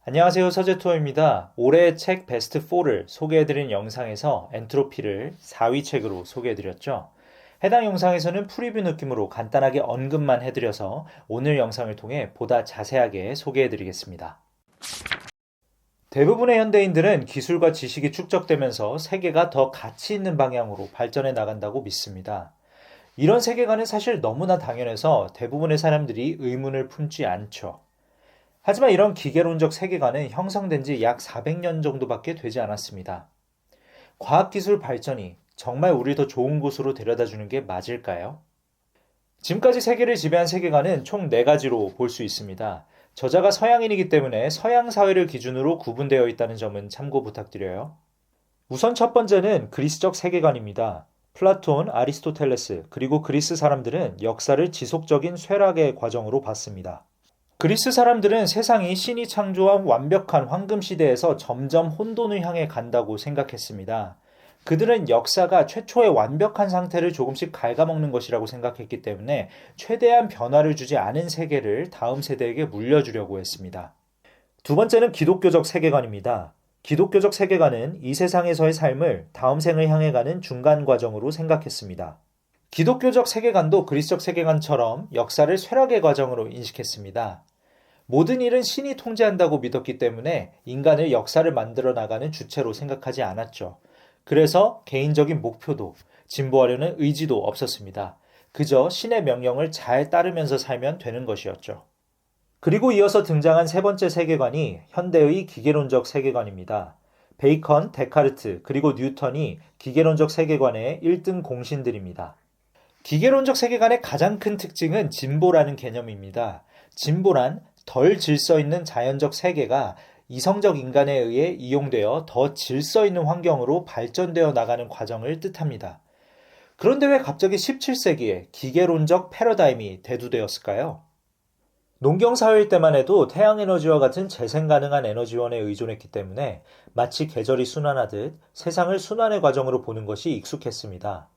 안녕하세요. 서재투어입니다. 올해의 책 베스트 4를 소개해드린 영상에서 엔트로피를 4위 책으로 소개해드렸죠. 해당 영상에서는 프리뷰 느낌으로 간단하게 언급만 해드려서 오늘 영상을 통해 보다 자세하게 소개해드리겠습니다. 대부분의 현대인들은 기술과 지식이 축적되면서 세계가 더 가치 있는 방향으로 발전해 나간다고 믿습니다. 이런 세계관은 사실 너무나 당연해서 대부분의 사람들이 의문을 품지 않죠. 하지만 이런 기계론적 세계관은 형성된 지 약 400년 정도밖에 되지 않았습니다. 과학기술 발전이 정말 우리 더 좋은 곳으로 데려다 주는 게 맞을까요? 지금까지 세계를 지배한 세계관은 총 4가지로 볼 수 있습니다. 저자가 서양인이기 때문에 서양 사회를 기준으로 구분되어 있다는 점은 참고 부탁드려요. 우선 첫 번째는 그리스적 세계관입니다. 플라톤, 아리스토텔레스, 그리고 그리스 사람들은 역사를 지속적인 쇠락의 과정으로 봤습니다. 그리스 사람들은 세상이 신이 창조한 완벽한 황금 시대에서 점점 혼돈을 향해 간다고 생각했습니다. 그들은 역사가 최초의 완벽한 상태를 조금씩 갉아먹는 것이라고 생각했기 때문에 최대한 변화를 주지 않은 세계를 다음 세대에게 물려주려고 했습니다. 두 번째는 기독교적 세계관입니다. 기독교적 세계관은 이 세상에서의 삶을 다음 생을 향해 가는 중간 과정으로 생각했습니다. 기독교적 세계관도 그리스적 세계관처럼 역사를 쇠락의 과정으로 인식했습니다. 모든 일은 신이 통제한다고 믿었기 때문에 인간을 역사를 만들어 나가는 주체로 생각하지 않았죠. 그래서 개인적인 목표도 진보하려는 의지도 없었습니다. 그저 신의 명령을 잘 따르면서 살면 되는 것이었죠. 그리고 이어서 등장한 세 번째 세계관이 현대의 기계론적 세계관입니다. 베이컨, 데카르트, 그리고 뉴턴이 기계론적 세계관의 1등 공신들입니다. 기계론적 세계관의 가장 큰 특징은 진보라는 개념입니다. 진보란 덜 질서 있는 자연적 세계가 이성적 인간에 의해 이용되어 더 질서 있는 환경으로 발전되어 나가는 과정을 뜻합니다. 그런데 왜 갑자기 17세기에 기계론적 패러다임이 대두되었을까요? 농경사회일 때만 해도 태양에너지와 같은 재생 가능한 에너지원에 의존했기 때문에 마치 계절이 순환하듯 세상을 순환의 과정으로 보는 것이 익숙했습니다.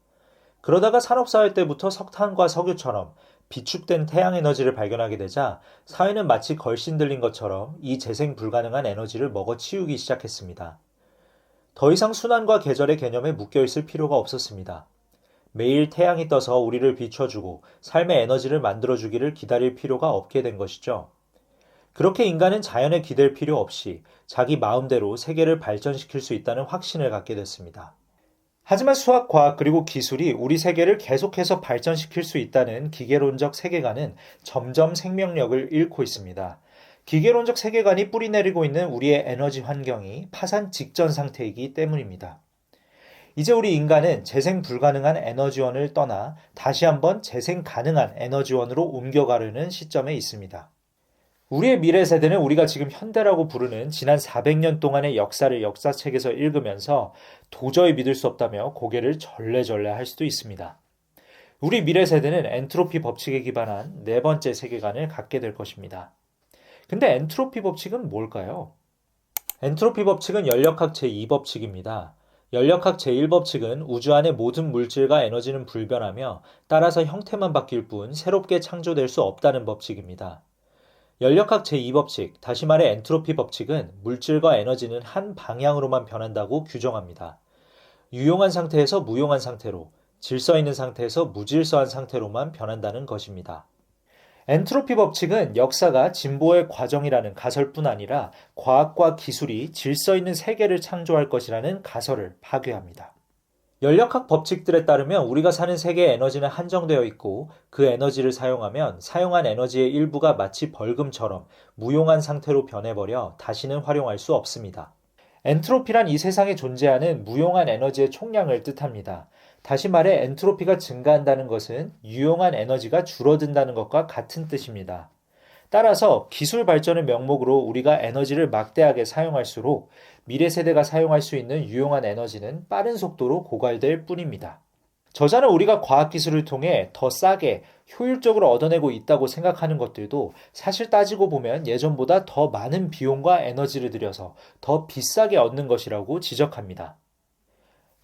그러다가 산업사회 때부터 석탄과 석유처럼 비축된 태양에너지를 발견하게 되자 사회는 마치 걸신 들린 것처럼 이 재생 불가능한 에너지를 먹어치우기 시작했습니다. 더 이상 순환과 계절의 개념에 묶여있을 필요가 없었습니다. 매일 태양이 떠서 우리를 비춰주고 삶의 에너지를 만들어주기를 기다릴 필요가 없게 된 것이죠. 그렇게 인간은 자연에 기댈 필요 없이 자기 마음대로 세계를 발전시킬 수 있다는 확신을 갖게 됐습니다. 하지만 수학, 과학, 그리고 기술이 우리 세계를 계속해서 발전시킬 수 있다는 기계론적 세계관은 점점 생명력을 잃고 있습니다. 기계론적 세계관이 뿌리내리고 있는 우리의 에너지 환경이 파산 직전 상태이기 때문입니다. 이제 우리 인간은 재생 불가능한 에너지원을 떠나 다시 한번 재생 가능한 에너지원으로 옮겨가려는 시점에 있습니다. 우리의 미래 세대는 우리가 지금 현대라고 부르는 지난 400년 동안의 역사를 역사책에서 읽으면서 도저히 믿을 수 없다며 고개를 절레절레 할 수도 있습니다. 우리 미래 세대는 엔트로피 법칙에 기반한 네 번째 세계관을 갖게 될 것입니다. 근데 엔트로피 법칙은 뭘까요? 엔트로피 법칙은 연력학 제2법칙입니다. 연력학 제1법칙은 우주 안의 모든 물질과 에너지는 불변하며 따라서 형태만 바뀔 뿐 새롭게 창조될 수 없다는 법칙입니다. 연력학 제2법칙, 다시 말해 엔트로피 법칙은 물질과 에너지는 한 방향으로만 변한다고 규정합니다. 유용한 상태에서 무용한 상태로, 질서 있는 상태에서 무질서한 상태로만 변한다는 것입니다. 엔트로피 법칙은 역사가 진보의 과정이라는 가설뿐 아니라 과학과 기술이 질서 있는 세계를 창조할 것이라는 가설을 파괴합니다. 연력학 법칙들에 따르면 우리가 사는 세계의 에너지는 한정되어 있고 그 에너지를 사용하면 사용한 에너지의 일부가 마치 벌금처럼 무용한 상태로 변해버려 다시는 활용할 수 없습니다. 엔트로피란 이 세상에 존재하는 무용한 에너지의 총량을 뜻합니다. 다시 말해 엔트로피가 증가한다는 것은 유용한 에너지가 줄어든다는 것과 같은 뜻입니다. 따라서 기술 발전의 명목으로 우리가 에너지를 막대하게 사용할수록 미래 세대가 사용할 수 있는 유용한 에너지는 빠른 속도로 고갈될 뿐입니다. 저자는 우리가 과학기술을 통해 더 싸게 효율적으로 얻어내고 있다고 생각하는 것들도 사실 따지고 보면 예전보다 더 많은 비용과 에너지를 들여서 더 비싸게 얻는 것이라고 지적합니다.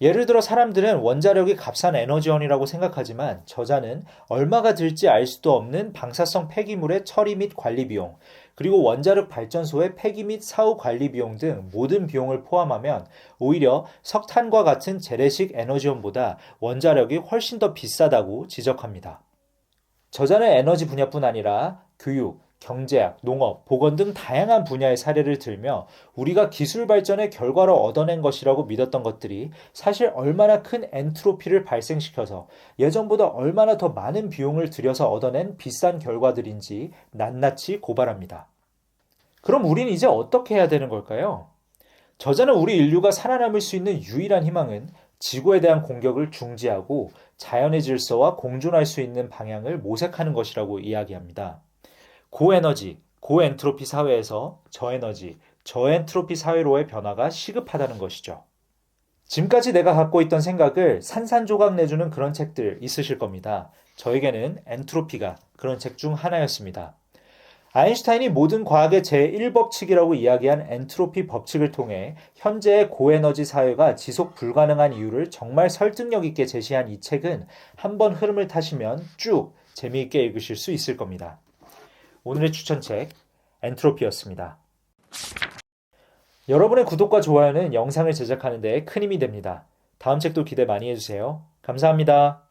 예를 들어 사람들은 원자력이 값싼 에너지원이라고 생각하지만 저자는 얼마가 들지 알 수도 없는 방사성 폐기물의 처리 및 관리 비용, 그리고 원자력 발전소의 폐기 및 사후 관리 비용 등 모든 비용을 포함하면 오히려 석탄과 같은 재래식 에너지원보다 원자력이 훨씬 더 비싸다고 지적합니다. 저자는 에너지 분야뿐 아니라 교육, 경제학, 농업, 보건 등 다양한 분야의 사례를 들며 우리가 기술 발전의 결과로 얻어낸 것이라고 믿었던 것들이 사실 얼마나 큰 엔트로피를 발생시켜서 예전보다 얼마나 더 많은 비용을 들여서 얻어낸 비싼 결과들인지 낱낱이 고발합니다. 그럼 우린 이제 어떻게 해야 되는 걸까요? 저자는 우리 인류가 살아남을 수 있는 유일한 희망은 지구에 대한 공격을 중지하고 자연의 질서와 공존할 수 있는 방향을 모색하는 것이라고 이야기합니다. 고에너지, 고엔트로피 사회에서 저에너지, 저엔트로피 사회로의 변화가 시급하다는 것이죠. 지금까지 내가 갖고 있던 생각을 산산조각 내주는 그런 책들 있으실 겁니다. 저에게는 엔트로피가 그런 책 중 하나였습니다. 아인슈타인이 모든 과학의 제1법칙이라고 이야기한 엔트로피 법칙을 통해 현재의 고에너지 사회가 지속 불가능한 이유를 정말 설득력 있게 제시한 이 책은 한번 흐름을 타시면 쭉 재미있게 읽으실 수 있을 겁니다. 오늘의 추천책 엔트로피였습니다. 여러분의 구독과 좋아요는 영상을 제작하는 데 큰 힘이 됩니다. 다음 책도 기대 많이 해주세요. 감사합니다.